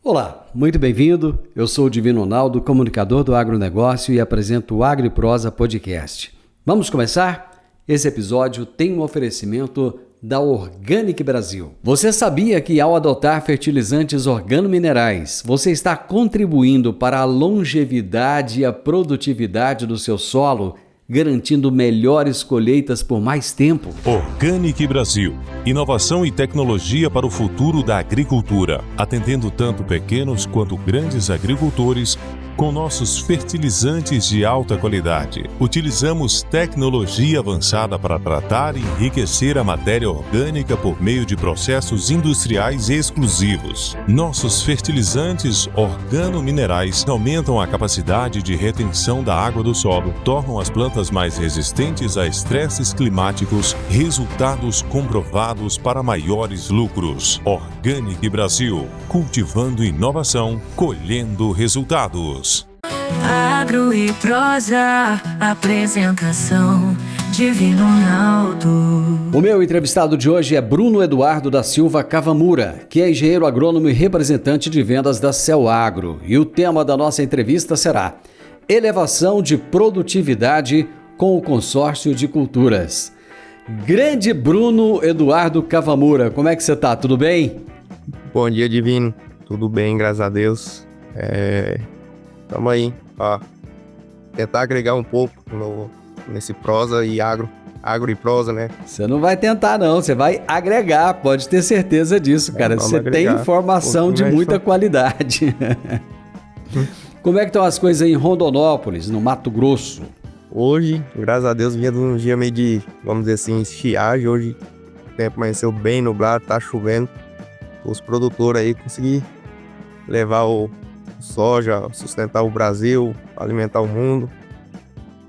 Olá, muito bem-vindo. Eu sou o Divino Ronaldo, comunicador do agronegócio e apresento o Agro e Prosa Podcast. Vamos começar? Esse episódio tem um oferecimento da Organic Brasil. Você sabia que ao adotar fertilizantes organominerais, você está contribuindo para a longevidade e a produtividade do seu solo, garantindo melhores colheitas por mais tempo? Organic Brasil. Inovação e tecnologia para o futuro da agricultura, atendendo tanto pequenos quanto grandes agricultores com nossos fertilizantes de alta qualidade. Utilizamos tecnologia avançada para tratar e enriquecer a matéria orgânica por meio de processos industriais exclusivos. Nossos fertilizantes organominerais aumentam a capacidade de retenção da água do solo, tornam as plantas mais resistentes a estresses climáticos, resultados comprovados para maiores lucros. Organic Brasil, cultivando inovação, colhendo resultados. Agro e Prosa, apresentação Divino Ronaldo. O meu entrevistado de hoje é Bruno Eduardo da Silva Kawamura, que é engenheiro agrônomo e representante de vendas da Cell Agro. E o tema da nossa entrevista será Elevação de Produtividade com o Consórcio de Culturas. Grande Bruno Eduardo Kawamura, como é que você está? Tudo bem? Bom dia, Divino. Tudo bem, graças a Deus. Tamo aí, ó. Tentar agregar um pouco nesse prosa e agro e prosa, né? Você não vai tentar não, você vai agregar, pode ter certeza disso, cara. Você tem informação de muita qualidade. Como é que estão as coisas aí em Rondonópolis, no Mato Grosso? Hoje, graças a Deus, vinha de um dia meio de, vamos dizer assim, estiagem. Hoje o tempo amanheceu bem nublado, tá chovendo. Os produtores aí conseguiram levar o soja, sustentar o Brasil, alimentar o mundo.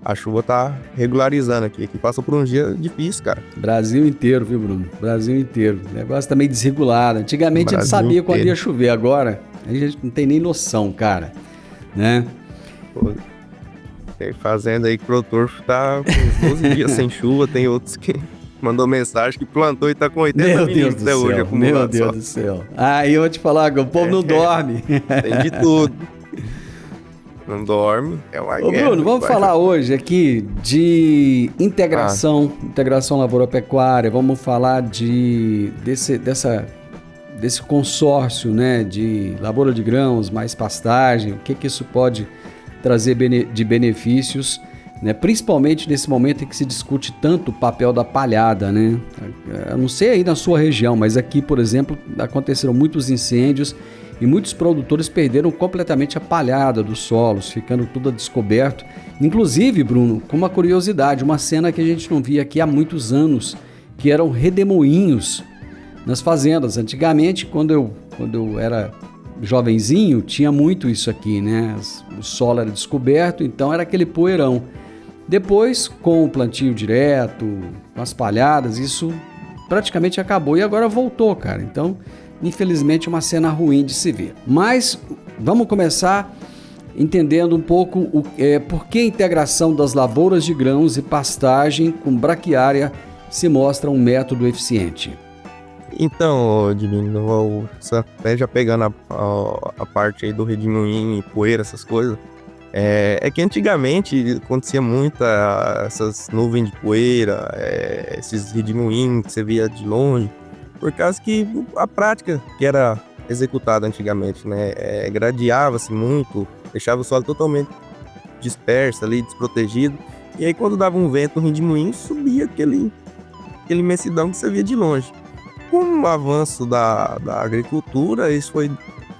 A chuva tá regularizando aqui, que passa por um dia difícil, cara. Brasil inteiro, viu, Bruno? Brasil inteiro. O negócio tá meio desregulado. Antigamente a gente sabia quando ia chover, agora a gente não tem nem noção, cara, né? Pô, tem fazenda aí que o produtor tá com uns 12 dias sem chuva, tem outros que mandou mensagem que plantou e tá com 80 milímetros até hoje. Meu Deus do céu. Aí eu vou te falar que o povo não dorme. Tem de tudo. Não dorme, é uma guerra. Bruno, vamos falar hoje aqui de integração lavoura-pecuária. Vamos falar desse consórcio, né, de lavoura de grãos mais pastagem. O que isso pode trazer de benefícios, né? Principalmente nesse momento em que se discute tanto o papel da palhada, né? Eu não sei aí na sua região, mas aqui, por exemplo, aconteceram muitos incêndios e muitos produtores perderam completamente a palhada dos solos, ficando tudo a descoberto. Inclusive, Bruno, com uma curiosidade, uma cena que a gente não via aqui há muitos anos, que eram redemoinhos nas fazendas. Antigamente, quando eu era jovenzinho, tinha muito isso aqui, né? O solo era descoberto, então era aquele poeirão. Depois, com o plantio direto, com as palhadas, isso praticamente acabou e agora voltou, cara. Então, infelizmente, uma cena ruim de se ver. Mas vamos começar entendendo um pouco por que a integração das lavouras de grãos e pastagem com braquiária se mostra um método eficiente. Então, Divino, até já pegando a parte aí do redemoinho e poeira, essas coisas, é que antigamente acontecia muito essas nuvens de poeira, esses redemoinhos que você via de longe, por causa que a prática que era executada antigamente, né, gradeava-se muito, deixava o solo totalmente disperso ali, desprotegido, e aí quando dava um vento, o redemoinho subia aquele imensidão que você via de longe. Com o avanço da agricultura, isso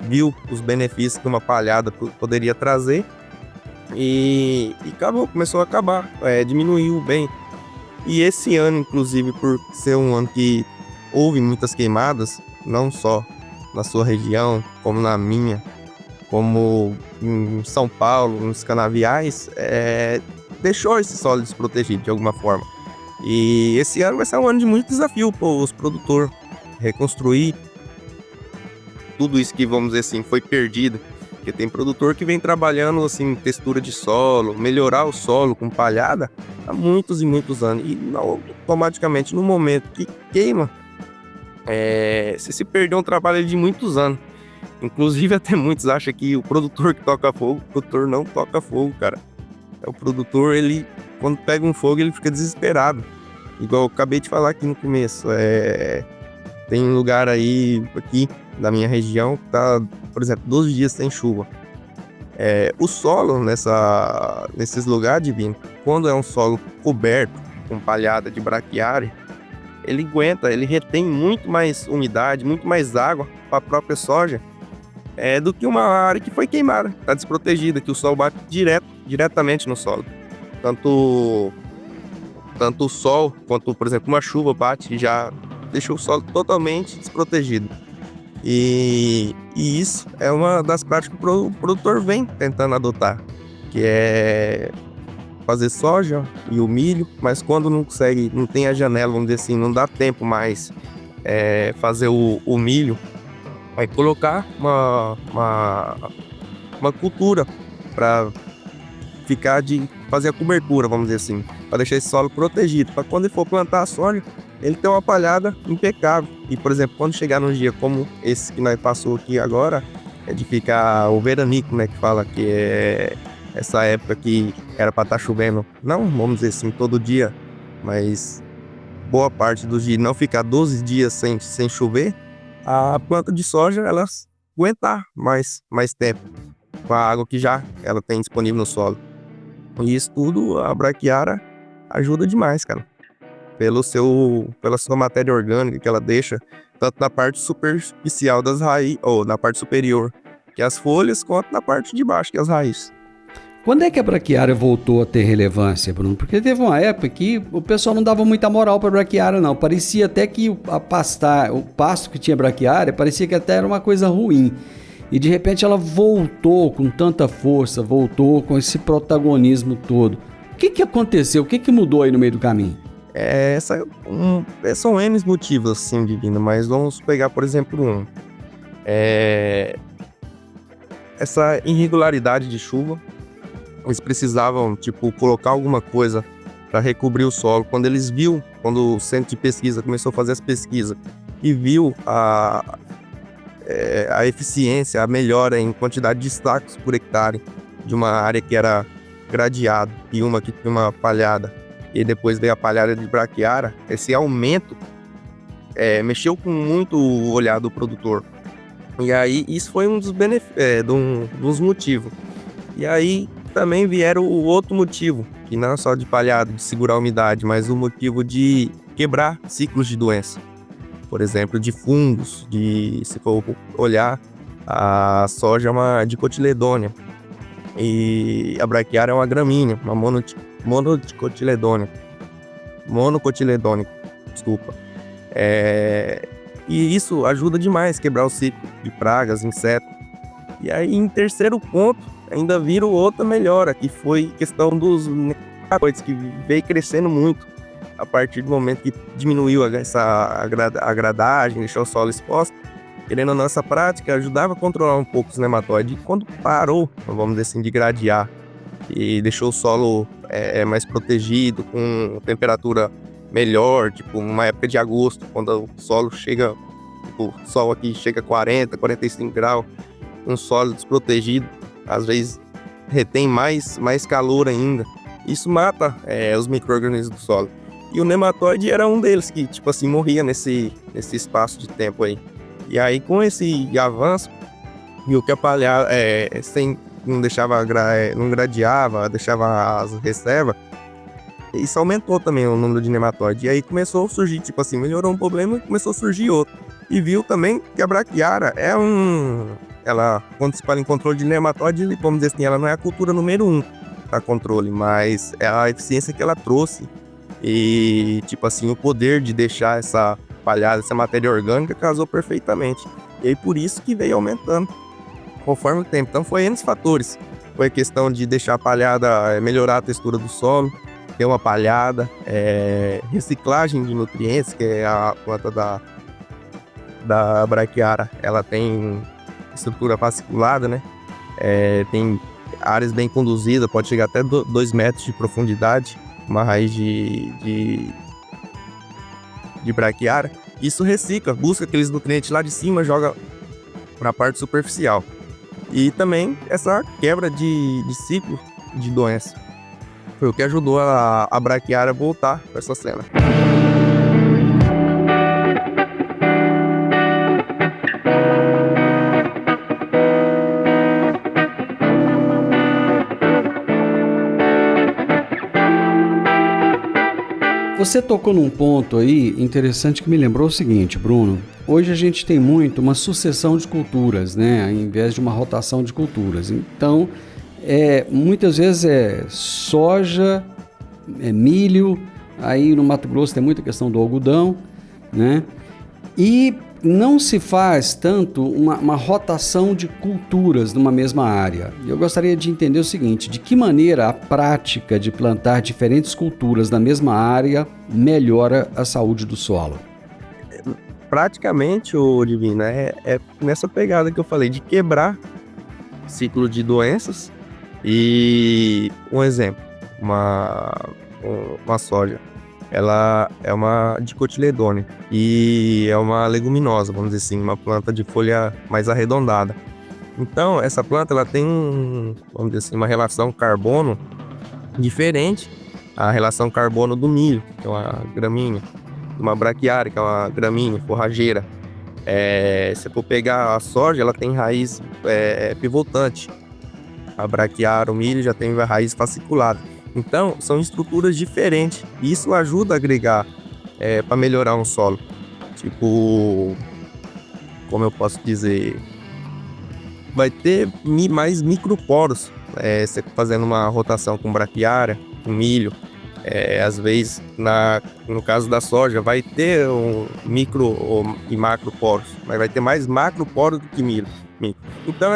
viu os benefícios que uma palhada poderia trazer e começou a acabar, diminuiu bem. E esse ano, inclusive, por ser um ano que houve muitas queimadas, não só na sua região, como na minha, como em São Paulo, nos canaviais, deixou esse solo desprotegido de alguma forma. E esse ano vai ser um ano de muito desafio para os produtores reconstruir tudo isso que, vamos dizer assim, foi perdido. Porque tem produtor que vem trabalhando assim, textura de solo, melhorar o solo com palhada há muitos e muitos anos. E não, automaticamente, no momento que queima, se perdeu um trabalho de muitos anos. Inclusive, até muitos acham que o produtor que toca fogo, o produtor não toca fogo, cara. O produtor, ele, quando pega um fogo, ele fica desesperado. Igual eu acabei de falar aqui no começo. Tem um lugar aí, aqui, da minha região, que tá, por exemplo, 12 dias sem chuva. O solo nesses lugares, Divino, quando é um solo coberto com palhada de braquiária, ele aguenta, ele retém muito mais umidade, muito mais água para a própria soja do que uma área que foi queimada, está desprotegida, que o sol bate diretamente no solo. Tanto o sol quanto, por exemplo, uma chuva bate e já deixa o solo totalmente desprotegido. E isso é uma das práticas que o produtor vem tentando adotar, que é fazer soja e o milho, mas quando não consegue, não tem a janela, vamos dizer assim, não dá tempo mais fazer o milho, vai colocar uma cultura para fazer a cobertura, vamos dizer assim, para deixar esse solo protegido, para quando ele for plantar a soja, ele tem uma palhada impecável. E, por exemplo, quando chegar num dia como esse que nós passou aqui agora, de ficar o veranico, né, que fala que é essa época que era para estar chovendo, não, vamos dizer assim, todo dia, mas boa parte dos dias, não ficar 12 dias sem chover, a planta de soja, ela aguentar mais tempo com a água que já ela tem disponível no solo. E isso tudo, a braquiária ajuda demais, cara. Pela sua matéria orgânica que ela deixa, tanto na parte superficial das raízes, ou na parte superior, que é as folhas, quanto na parte de baixo, que é as raízes. Quando é que a braquiária voltou a ter relevância, Bruno? Porque teve uma época que o pessoal não dava muita moral para a braquiária, não. Parecia até que o pasto que tinha braquiária, parecia que até era uma coisa ruim. E de repente ela voltou com tanta força, voltou com esse protagonismo todo. O que aconteceu? O que mudou aí no meio do caminho? São N motivos, assim, Divino, mas vamos pegar, por exemplo, essa irregularidade de chuva. Eles precisavam, colocar alguma coisa para recobrir o solo. Quando o centro de pesquisa começou a fazer as pesquisas e viu a eficiência, a melhora em quantidade de sacos por hectare de uma área que era gradeado e uma que tinha uma palhada, e depois veio a palhada de braquiária, esse aumento mexeu com muito o olhar do produtor. E aí isso foi um dos motivos. E aí também vieram o outro motivo, que não é só de palhada, de segurar a umidade, mas o motivo de quebrar ciclos de doença. Por exemplo, de fungos, se for olhar, a soja é uma dicotiledônia e a braquiária é uma gramínea, uma monocotiledônica, desculpa. E isso ajuda demais a quebrar o ciclo de pragas, insetos. E aí, em terceiro ponto, ainda viram outra melhora, que foi questão dos nematóides, que veio crescendo muito a partir do momento que diminuiu essa agradagem, deixou o solo exposto. Querendo ou não, essa prática ajudava a controlar um pouco os nematóides. E quando parou, vamos dizer assim, de gradear e deixou o solo mais protegido, com temperatura melhor, uma época de agosto, quando o solo chega, o sol aqui chega a 40, 45 graus, um solo desprotegido, às vezes retém mais calor ainda. Isso mata os micro-organismos do solo. E o nematóide era um deles que, morria nesse espaço de tempo aí. E aí, com esse avanço, viu que a palhada não gradeava, deixava as reservas, isso aumentou também o número de nematóide. E aí começou a surgir, melhorou um problema e começou a surgir outro. E viu também que a braquiária ela, quando se fala em controle de nematóide, vamos dizer assim, ela não é a cultura número 1 para controle, mas é a eficiência que ela trouxe. E, o poder de deixar essa palhada, essa matéria orgânica, casou perfeitamente. E aí, por isso que veio aumentando conforme o tempo. Então, foi N fatores. Foi a questão de deixar a palhada, melhorar a textura do solo, ter uma palhada, reciclagem de nutrientes, que é a planta da braquiária, ela tem estrutura fasciculada, né? Tem áreas bem conduzidas, pode chegar até 2 metros de profundidade, uma raiz de braquiária. Isso recicla, busca aqueles nutrientes lá de cima, joga para a parte superficial. E também essa quebra de ciclo de doença. Foi o que ajudou a braquiária a voltar para essa cena. Você tocou num ponto aí interessante que me lembrou o seguinte, Bruno. Hoje a gente tem muito uma sucessão de culturas, né? Ao invés de uma rotação de culturas. Então, muitas vezes é soja, milho, aí no Mato Grosso tem muita questão do algodão, né? E não se faz tanto uma rotação de culturas numa mesma área. Eu gostaria de entender o seguinte, de que maneira a prática de plantar diferentes culturas na mesma área melhora a saúde do solo? Praticamente, o Divino, é nessa pegada que eu falei, de quebrar ciclo de doenças. E um exemplo, uma soja, ela é uma dicotiledônea e é uma leguminosa, vamos dizer assim, uma planta de folha mais arredondada. Então, essa planta ela tem vamos dizer assim, uma relação carbono diferente à relação carbono do milho, que é uma gramínea, uma braquiária, que é uma gramínea forrageira. Se for pegar a soja, ela tem raiz pivotante. A braquiária, o milho, já tem a raiz fasciculada. Então, são estruturas diferentes. E isso ajuda a agregar para melhorar um solo. Tipo, como eu posso dizer, vai ter mais microporos. Você fazendo uma rotação com braquiária, com milho. Às vezes, no caso da soja, vai ter micro e macroporos. Mas vai ter mais macroporos do que milho. Então,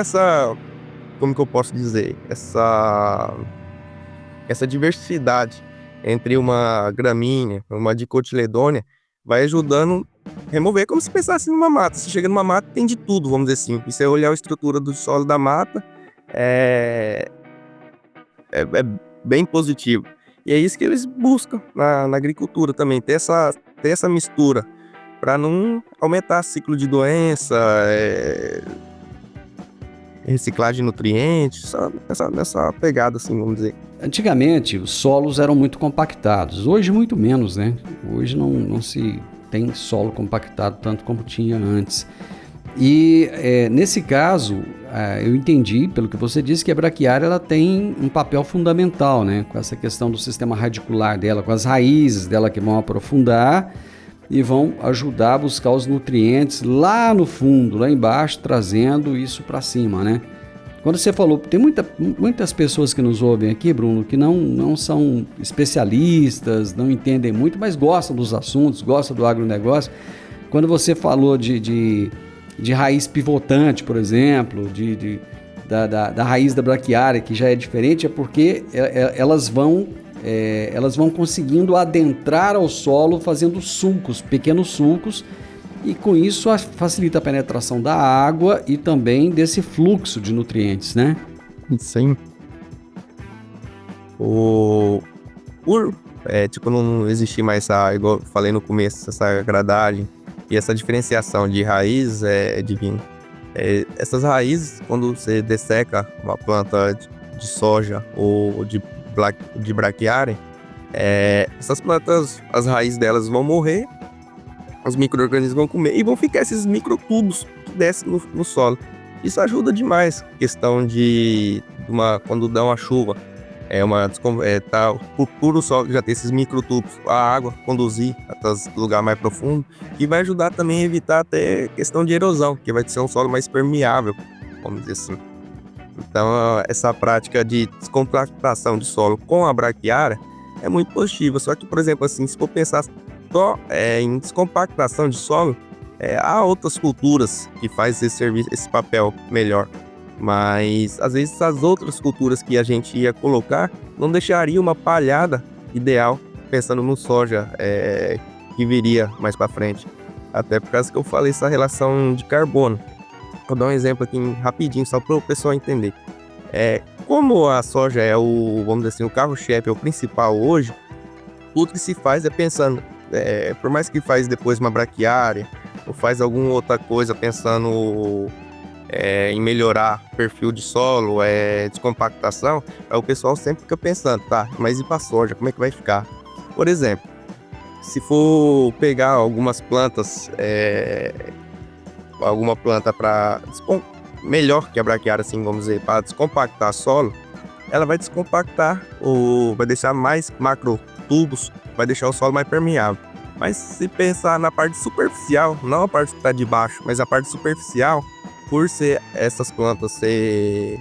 como que eu posso dizer? Essa diversidade entre uma gramínea, uma dicotiledônea, vai ajudando a remover, como se pensasse numa mata. Você chega numa mata, tem de tudo, vamos dizer assim. E você olhar a estrutura do solo da mata, é bem positivo. E é isso que eles buscam na agricultura também, ter essa mistura, para não aumentar ciclo de doença, reciclagem de nutrientes, nessa pegada, assim, vamos dizer. Antigamente, os solos eram muito compactados, hoje muito menos, né? Hoje não se tem solo compactado tanto como tinha antes. E nesse caso, eu entendi, pelo que você disse, que a braquiária ela tem um papel fundamental, né? Com essa questão do sistema radicular dela, com as raízes dela que vão aprofundar e vão ajudar a buscar os nutrientes lá no fundo, lá embaixo, trazendo isso para cima, né? Quando você falou, tem muitas pessoas que nos ouvem aqui, Bruno, que não são especialistas, não entendem muito, mas gostam dos assuntos, gostam do agronegócio. Quando você falou de raiz pivotante, por exemplo, da raiz da braquiária, que já é diferente, é porque elas vão conseguindo adentrar ao solo fazendo sulcos, pequenos sulcos, e com isso facilita a penetração da água e também desse fluxo de nutrientes, né? Sim. Não existir mais igual eu falei no começo, essa gradagem e essa diferenciação de raiz divino. Essas raízes, quando você desseca uma planta de soja ou de braquiária, essas plantas, as raízes delas vão morrer, os micro-organismos vão comer e vão ficar esses microtubos que descem no solo. Isso ajuda demais. Questão quando dá uma chuva, o puro solo já tem esses microtubos, a água conduzir até os lugares mais profundos, que vai ajudar também a evitar até questão de erosão, que vai ser um solo mais permeável, vamos dizer assim. Então, essa prática de descompactação de solo com a braquiária é muito positiva. Só que, por exemplo, assim, se for pensar só em descompactação de solo, há outras culturas que fazem esse papel melhor. Mas, às vezes, as outras culturas que a gente ia colocar não deixaria uma palhada ideal, pensando no soja que viria mais para frente. Até por causa que eu falei essa relação de carbono. Vou dar um exemplo aqui rapidinho, só para o pessoal entender. Como a soja vamos dizer assim, o carro-chefe, é o principal hoje, tudo que se faz é pensando, por mais que faz depois uma braquiária, ou faz alguma outra coisa pensando em melhorar perfil de solo, descompactação, aí o pessoal sempre fica pensando, tá, mas e para soja, como é que vai ficar? Por exemplo, se for pegar algumas plantas, alguma planta para melhor que a braquiária, assim, vamos dizer, para descompactar solo, ela vai descompactar ou vai deixar mais macrotubos, vai deixar o solo mais permeável. Mas se pensar na parte superficial, não a parte que está de baixo, mas a parte superficial, por ser essas plantas ter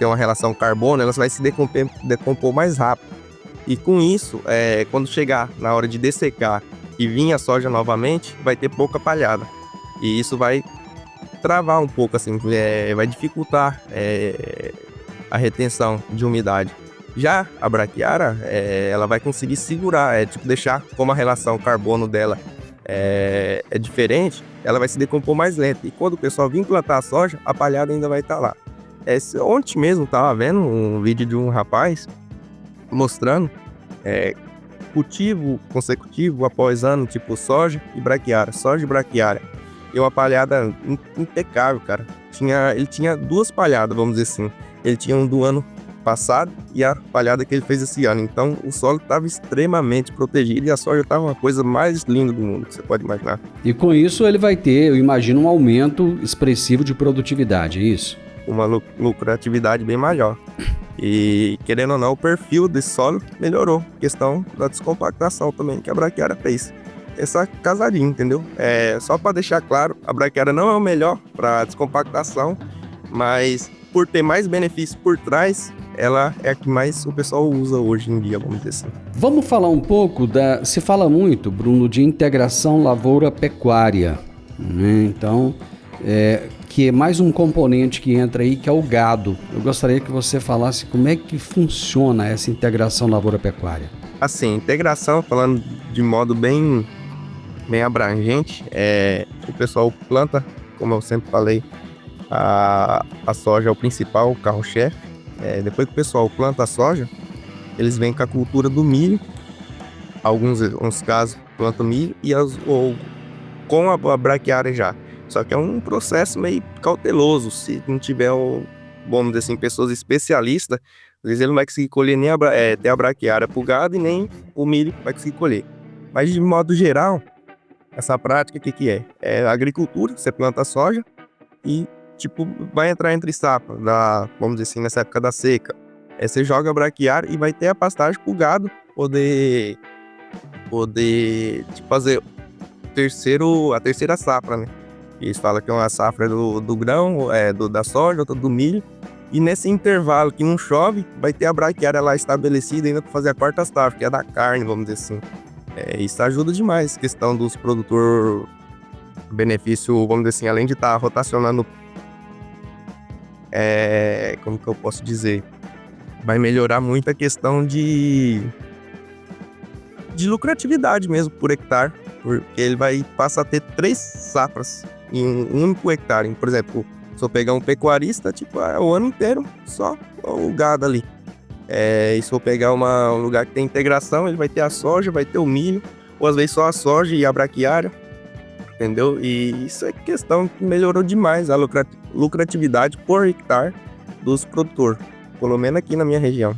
uma relação carbono, elas vão se decompor mais rápido. E com isso, quando chegar na hora de dessecar e vir a soja novamente, vai ter pouca palhada. E isso vai travar um pouco, assim, vai dificultar a retenção de umidade. Já a braquiária, ela vai conseguir segurar, deixar como a relação carbono dela é diferente, ela vai se decompor mais lento. E quando o pessoal vir plantar a soja, a palhada ainda vai estar lá. Ontem mesmo estava vendo um vídeo de um rapaz mostrando cultivo consecutivo após ano, tipo soja e braquiária. E uma palhada impecável, cara. Ele tinha 2 palhadas, vamos dizer assim. Ele tinha um do ano passado e a palhada que ele fez esse ano. Então o solo estava extremamente protegido e a soja estava uma coisa mais linda do mundo, que você pode imaginar. E com isso ele vai ter, eu imagino, um aumento expressivo de produtividade, é isso? Uma lucratividade bem maior. E querendo ou não, o perfil desse solo melhorou. Questão da descompactação também que a braquiária fez. Essa casadinha, entendeu? Só para deixar claro, a braquiária não é o melhor para descompactação, mas por ter mais benefícios por trás, ela é a que mais o pessoal usa hoje em dia, vamos dizer assim. Vamos falar um pouco se fala muito, Bruno, de integração lavoura-pecuária, né? Então, que é mais um componente que entra aí, que é o gado. Eu gostaria que você falasse como é que funciona essa integração lavoura-pecuária. Assim, integração, falando de modo bem abrangente, o pessoal planta, como eu sempre falei, a soja é o principal, o carro-chefe. Depois que o pessoal planta a soja, eles vêm com a cultura do milho. Alguns casos plantam milho ou com a braquiária já. Só que é um processo meio cauteloso. Se não tiver, vamos dizer assim, pessoas especialistas, às vezes ele não vai conseguir colher nem ter a braquiária pro gado e nem o milho vai conseguir colher. Mas de modo geral, essa prática, o que é? É agricultura, você planta a soja e vai entrar entre safra, vamos dizer assim, nessa época da seca. Você joga a braquiária e vai ter a pastagem pro gado poder fazer a terceira safra, né? Eles falam que é uma safra do grão, da soja, outra do milho. E nesse intervalo que não chove, vai ter a braquiária lá estabelecida ainda para fazer a quarta safra, que é da carne, vamos dizer assim. Isso ajuda demais, questão dos produtores, benefício, vamos dizer assim, além de estar rotacionando, como que eu posso dizer? Vai melhorar muito a questão de lucratividade mesmo por hectare, porque ele vai passar a ter 3 safras em um único hectare. Por exemplo, se eu pegar um pecuarista, o ano inteiro só o gado ali. E se eu pegar um lugar que tem integração, ele vai ter a soja, vai ter o milho, ou às vezes só a soja e a braquiária, entendeu? E isso é questão que melhorou demais a lucratividade por hectare dos produtores, pelo menos aqui na minha região.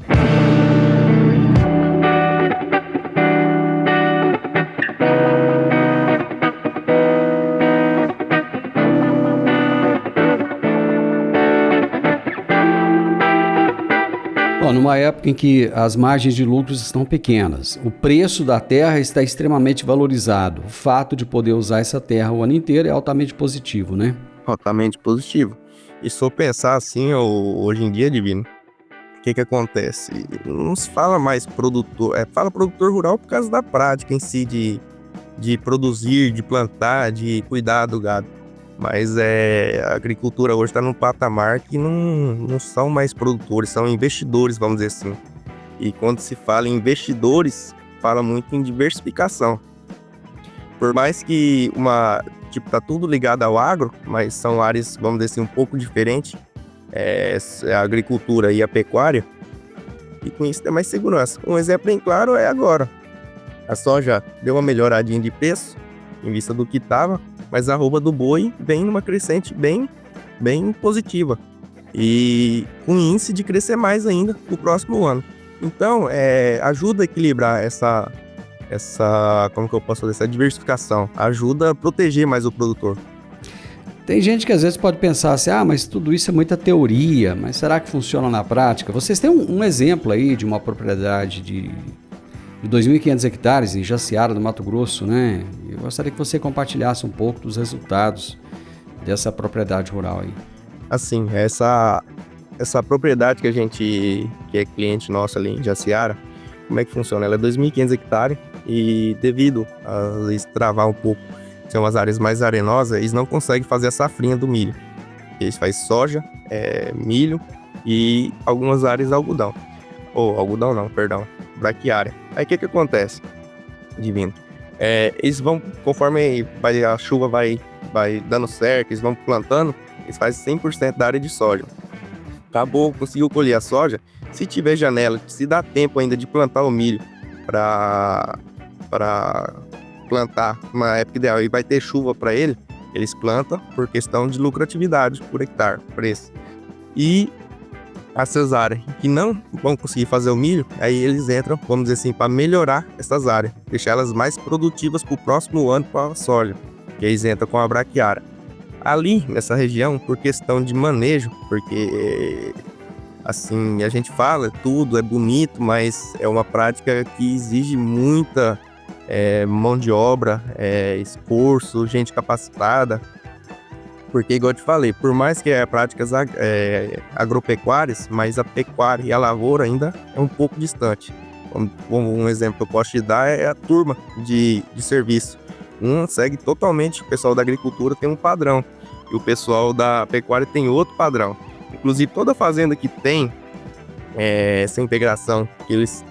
Numa época em que as margens de lucros estão pequenas, o preço da terra está extremamente valorizado. O fato de poder usar essa terra o ano inteiro é altamente positivo, né? Altamente positivo. E se eu pensar assim, hoje em dia, Divino, o que acontece? Não se fala mais produtor, fala produtor rural por causa da prática em si de produzir, de plantar, de cuidar do gado. Mas a agricultura hoje está num patamar que não são mais produtores, são investidores, vamos dizer assim. E quando se fala em investidores, fala muito em diversificação. Por mais que tá tudo ligado ao agro, mas são áreas, vamos dizer assim, um pouco diferentes, a agricultura e a pecuária, e com isso tem mais segurança. Um exemplo bem claro é agora. A soja deu uma melhoradinha de preço, em vista do que estava, mas a arroba do boi vem numa crescente bem bem positiva e com índice de crescer mais ainda no próximo ano. Então, ajuda a equilibrar essa, como que eu posso fazer, essa diversificação, ajuda a proteger mais o produtor. Tem gente que às vezes pode pensar assim, mas tudo isso é muita teoria, mas será que funciona na prática? Vocês têm um exemplo aí de uma propriedade de 2.500 hectares em Jaciara, no Mato Grosso, né? Eu gostaria que você compartilhasse um pouco dos resultados dessa propriedade rural aí. Assim, essa propriedade que é cliente nosso ali em Jaciara, como é que funciona? Ela é 2.500 hectares e devido a eles travar um pouco, são umas áreas mais arenosas, eles não conseguem fazer a safrinha do milho. Eles fazem soja, milho e algumas áreas algodão. Algodão não, perdão, braquiária. Aí o que acontece, Divino? Eles vão, conforme a chuva vai dando certo, eles vão plantando, eles fazem 100% da área de soja. Acabou, conseguiu colher a soja, se tiver janela, se dá tempo ainda de plantar o milho para plantar uma época ideal e vai ter chuva para ele, eles plantam por questão de lucratividade por hectare, preço. E essas áreas que não vão conseguir fazer o milho, aí eles entram, vamos dizer assim, para melhorar essas áreas, deixar elas mais produtivas para o próximo ano para a soja, que eles entram com a braquiária. Ali, nessa região, por questão de manejo, porque assim, a gente fala, tudo é bonito, mas é uma prática que exige muita mão de obra, esforço, gente capacitada. Porque, igual eu te falei, por mais que práticas agropecuárias, mas a pecuária e a lavoura ainda é um pouco distante. Um exemplo que eu posso te dar é a turma de serviço. Segue totalmente, o pessoal da agricultura tem um padrão, e o pessoal da pecuária tem outro padrão. Inclusive, toda fazenda que tem essa integração, que eles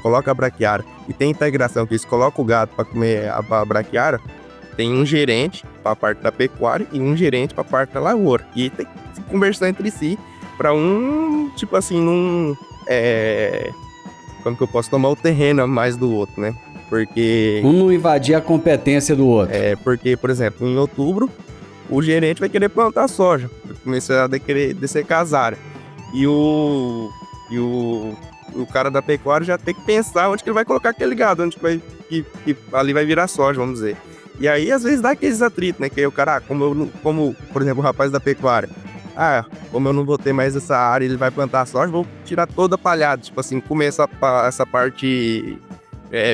colocam a braquiária, e tem integração que eles colocam o gado para comer a braquiária, tem um gerente para a parte da pecuária e um gerente para a parte da lavoura. E tem que conversar entre si para como que eu posso tomar o terreno a mais do outro, né? Porque um não invadir a competência do outro. Porque, por exemplo, em outubro, o gerente vai querer plantar soja, vai começar a querer dessecar as áreas. E o cara da pecuária já tem que pensar onde que ele vai colocar aquele gado, onde que ali vai virar soja, vamos dizer. E aí, às vezes, dá aqueles atritos, né? Que aí o cara, como por exemplo, o rapaz da pecuária, como eu não vou ter mais essa área, ele vai plantar soja, vou tirar toda a palhada, tipo assim, comer essa parte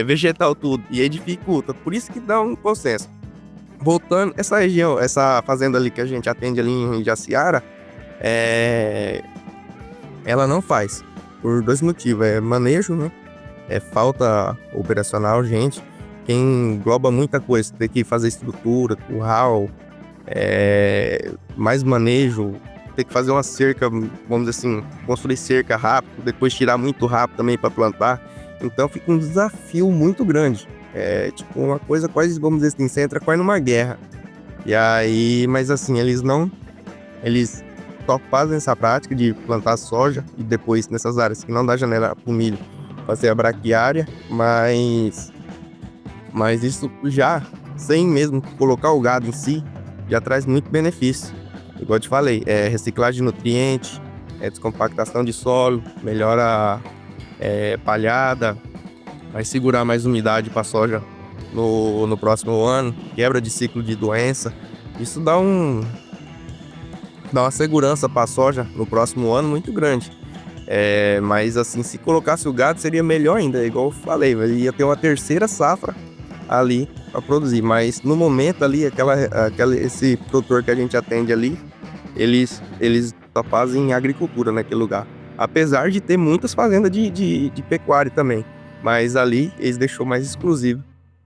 vegetal tudo, e aí dificulta. Por isso que dá um consenso. Voltando, essa região, essa fazenda ali que a gente atende ali em Jaciara, ela não faz, por 2 motivos. Manejo, né? Falta operacional, gente. Quem engloba muita coisa, tem que fazer estrutura, curral, mais manejo, tem que fazer uma cerca, vamos dizer assim, construir cerca rápido, depois tirar muito rápido também para plantar. Então fica um desafio muito grande. Uma coisa quase, vamos dizer assim, você entra quase numa guerra. E aí, mas assim, eles só fazem essa prática de plantar soja e depois nessas áreas que não dá janela para o milho, fazer a braquiária, mas isso já, sem mesmo colocar o gado em si, já traz muito benefício. Igual eu te falei, reciclagem de nutrientes, descompactação de solo, melhora palhada, vai segurar mais umidade para a soja no próximo ano, quebra de ciclo de doença. Isso dá uma segurança para a soja no próximo ano muito grande. Mas assim, se colocasse o gado seria melhor ainda, igual eu falei, ele ia ter uma terceira safra ali para produzir, mas no momento ali, esse produtor que a gente atende ali, eles só fazem agricultura naquele lugar, apesar de ter muitas fazendas de pecuária também, mas ali eles deixou mais exclusivo.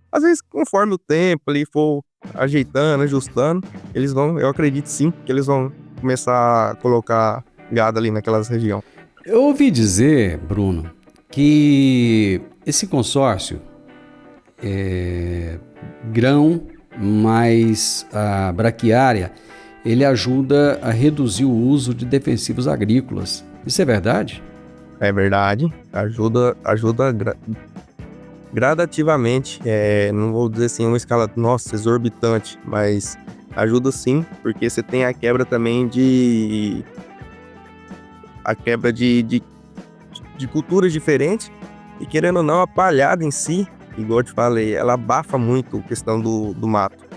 Às vezes, conforme o tempo ali for ajeitando, ajustando, eu acredito sim que eles vão começar a colocar gado ali naquelas regiões. Eu ouvi dizer, Bruno, que esse consórcio grão mais a braquiária, ele ajuda a reduzir o uso de defensivos agrícolas. Isso é verdade? É verdade, ajuda gradativamente, não vou dizer assim uma escala, nossa, exorbitante, mas Ajuda sim, porque você tem a quebra também de culturas diferentes. E querendo ou não, a palhada em si, igual eu te falei, ela abafa muito a questão do mato.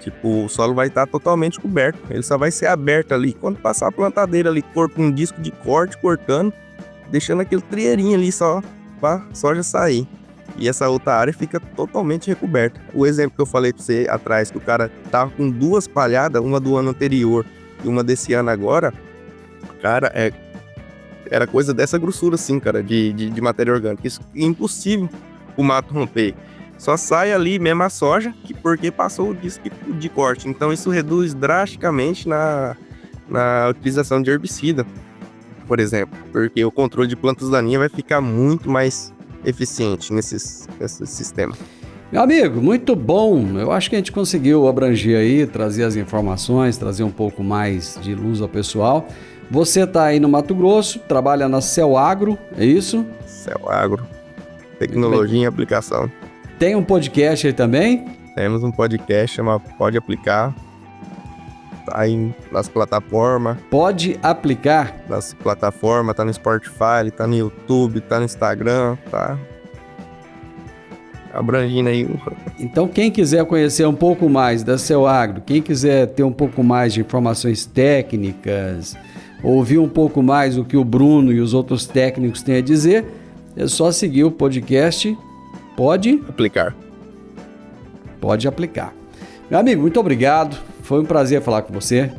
Tipo, o solo vai estar totalmente coberto, ele só vai ser aberto ali. Quando passar a plantadeira ali, com um disco de corte, cortando, deixando aquele trieirinho ali só pra soja sair. E essa outra área fica totalmente recoberta. O exemplo que eu falei pra você atrás, que o cara tava com 2 palhadas, uma do ano anterior e uma desse ano agora, cara, era coisa dessa grossura assim, cara, de matéria orgânica. Isso é impossível o mato romper. Só sai ali mesmo a soja, porque passou o disco de corte. Então isso reduz drasticamente na utilização de herbicida, por exemplo. Porque o controle de plantas daninhas vai ficar muito mais eficiente nesse sistema. Meu amigo, muito bom. Eu acho que a gente conseguiu abranger aí, trazer as informações, trazer um pouco mais de luz ao pessoal. Você está aí no Mato Grosso, trabalha na Celagro, é isso? Celagro. Tecnologia em aplicação. Tem um podcast aí também? Temos um podcast, chama Pode Aplicar. Tá aí nas plataformas. Pode Aplicar? Nas plataformas, tá no Spotify, tá no YouTube, tá no Instagram, tá abrangindo aí. Então quem quiser conhecer um pouco mais da Celagro, quem quiser ter um pouco mais de informações técnicas, ouvir um pouco mais o que o Bruno e os outros técnicos têm a dizer, é só seguir o podcast Pode Aplicar. Pode Aplicar. Meu amigo, muito obrigado. Foi um prazer falar com você.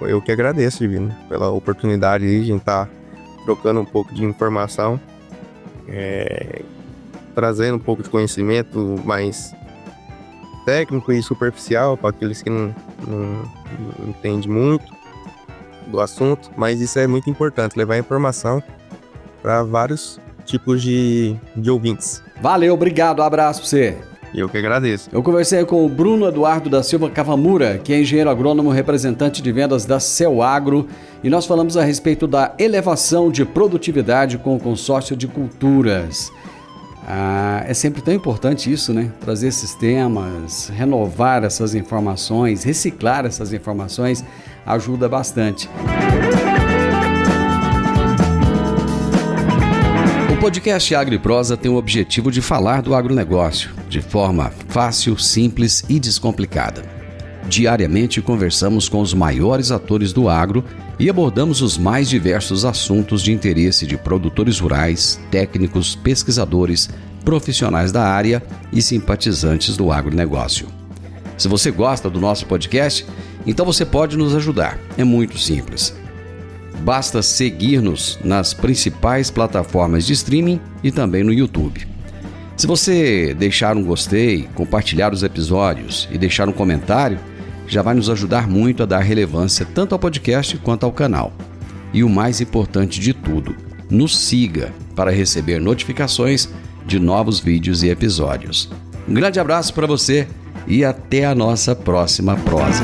Eu que agradeço, Divino, pela oportunidade de a gente estar trocando um pouco de informação, trazendo um pouco de conhecimento mais técnico e superficial para aqueles que não entendem muito do assunto, mas isso é muito importante, levar informação para vários tipos de ouvintes. Valeu, obrigado, abraço pra você. Eu que agradeço. Eu conversei com o Bruno Eduardo da Silva Cavamura, que é engenheiro agrônomo representante de vendas da Celagro, e nós falamos a respeito da elevação de produtividade com o consórcio de culturas. É sempre tão importante isso, né? Trazer sistemas, renovar essas informações, reciclar essas informações, ajuda bastante. O podcast Agro e Prosa tem o objetivo de falar do agronegócio de forma fácil, simples e descomplicada. Diariamente conversamos com os maiores atores do agro e abordamos os mais diversos assuntos de interesse de produtores rurais, técnicos, pesquisadores, profissionais da área e simpatizantes do agronegócio. Se você gosta do nosso podcast, então você pode nos ajudar. É muito simples. Basta seguir-nos nas principais plataformas de streaming e também no YouTube. Se você deixar um gostei, compartilhar os episódios e deixar um comentário, já vai nos ajudar muito a dar relevância tanto ao podcast quanto ao canal. E o mais importante de tudo, nos siga para receber notificações de novos vídeos e episódios. Um grande abraço para você e até a nossa próxima prosa.